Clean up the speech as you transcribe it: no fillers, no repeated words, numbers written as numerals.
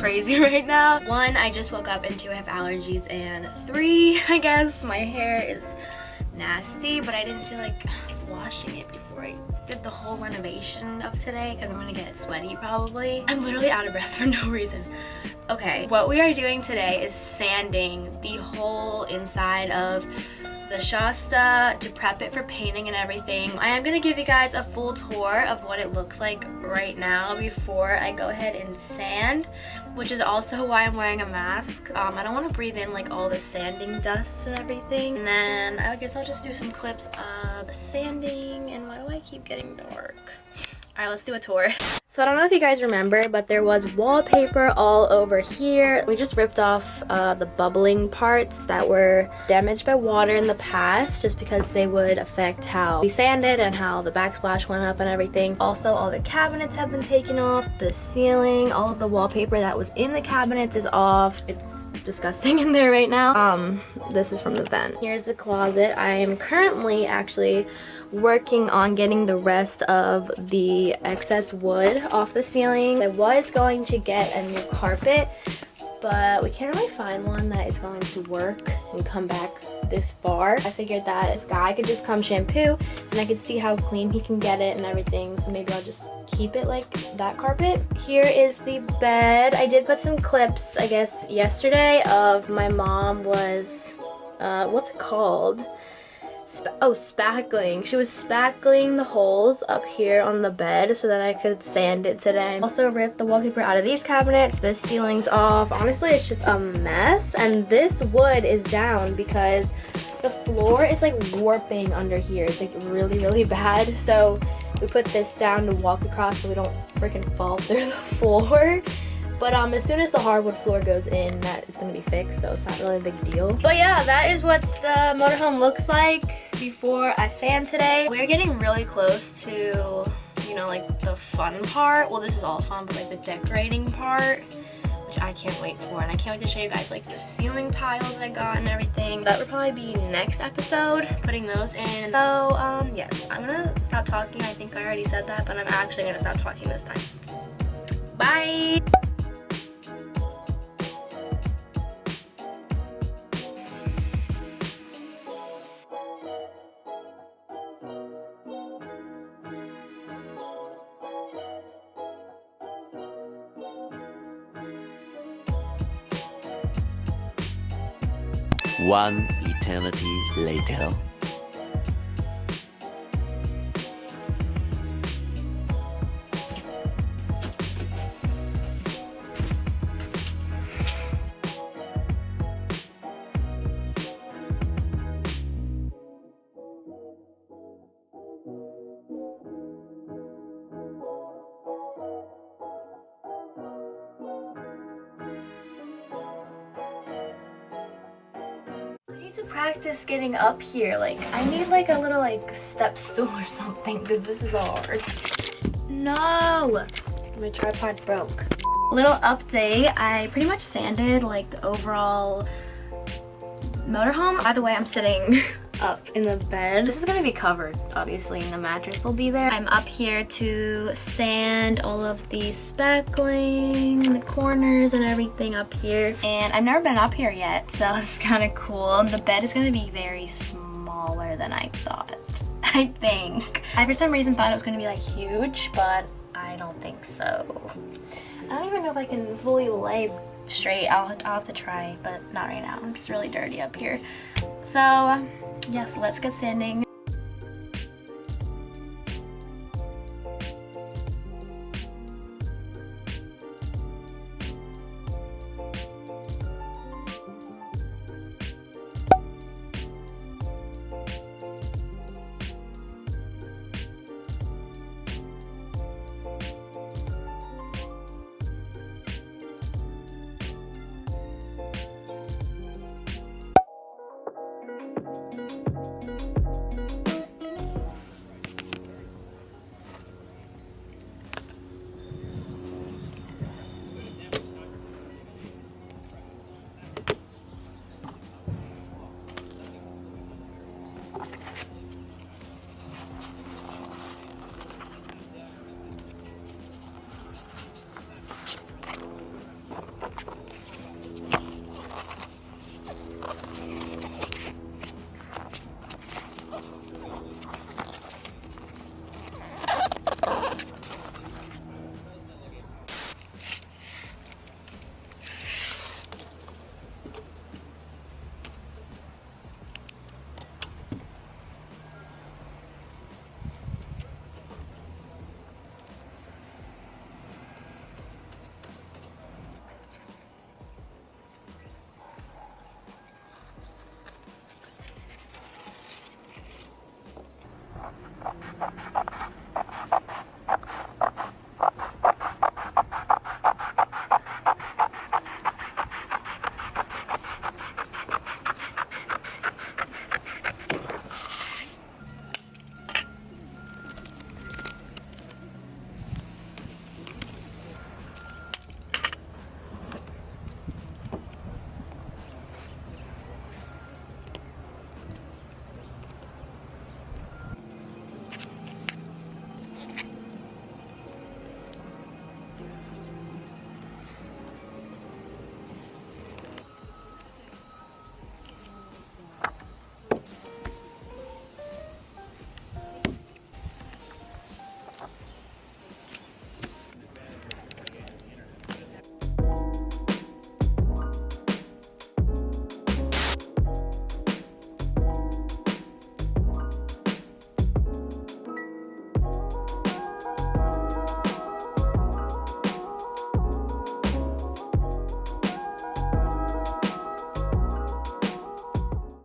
crazy right now. 1, I just woke up and 2, I have allergies, and 3, I guess my hair is nasty, but I didn't feel like washing it before I did the whole renovation of today because I'm gonna get sweaty probably. I'm literally out of breath for no reason. Okay, what we are doing today is sanding the whole inside of the Shasta to prep it for painting and everything. I am gonna give you guys a full tour of what it looks like right now before I go ahead and sand, which is also why I'm wearing a mask. I don't want to breathe in like all the sanding dust and everything. And then I guess I'll just do some clips of sanding. And why do I keep getting dark? Alright, let's do a tour. So I don't know if you guys remember, but there was wallpaper all over here. We just ripped off the bubbling parts that were damaged by water in the past just because they would affect how we sanded and how the backsplash went up and everything. Also, all the cabinets have been taken off, the ceiling, all of the wallpaper that was in the cabinets is off. It's disgusting in there right now. This is from the vent. Here's the closet. I am currently actually working on getting the rest of the excess wood off the ceiling. I was going to get a new carpet, but we can't really find one that is going to work and come back this far. I figured that this guy could just come shampoo and I could see how clean he can get it and everything, so maybe I'll just keep it like that carpet. Here is the bed. I did put some clips, I guess, yesterday of my mom was, what's it called? Spackling. She was spackling the holes up here on the bed so that I could sand it today. Also ripped the wallpaper out of these cabinets. This ceiling's off. Honestly, it's just a mess. And this wood is down because the floor is like warping under here. It's like really, really bad. So we put this down to walk across so we don't freaking fall through the floor. But as soon as the hardwood floor goes in, that it's gonna be fixed, so it's not really a big deal. But yeah, that is what the motorhome looks like before I sand today. We're getting really close to, you know, like the fun part. Well, this is all fun, but like the decorating part, which I can't wait for. And I can't wait to show you guys like the ceiling tiles that I got and everything. That would probably be next episode, putting those in. So yes, I'm gonna stop talking. I think I already said that, but I'm actually gonna stop talking this time. Bye. One eternity later. To practice getting up here. Like, I need like a little like step stool or something because this is hard. No! My tripod broke. Little update, I pretty much sanded like the overall motorhome. By the way, I'm sitting up in the bed. This is gonna be covered, obviously, and the mattress will be there. I'm up here to sand all of the spackling, the corners and everything up here. And I've never been up here yet, so it's kind of cool. The bed is gonna be very smaller than I thought, I think. I for some reason thought it was gonna be like huge, but I don't think so. I don't even know if I can fully lay straight. I'll have to try, but not right now. It's really dirty up here. So yes, let's get sanding.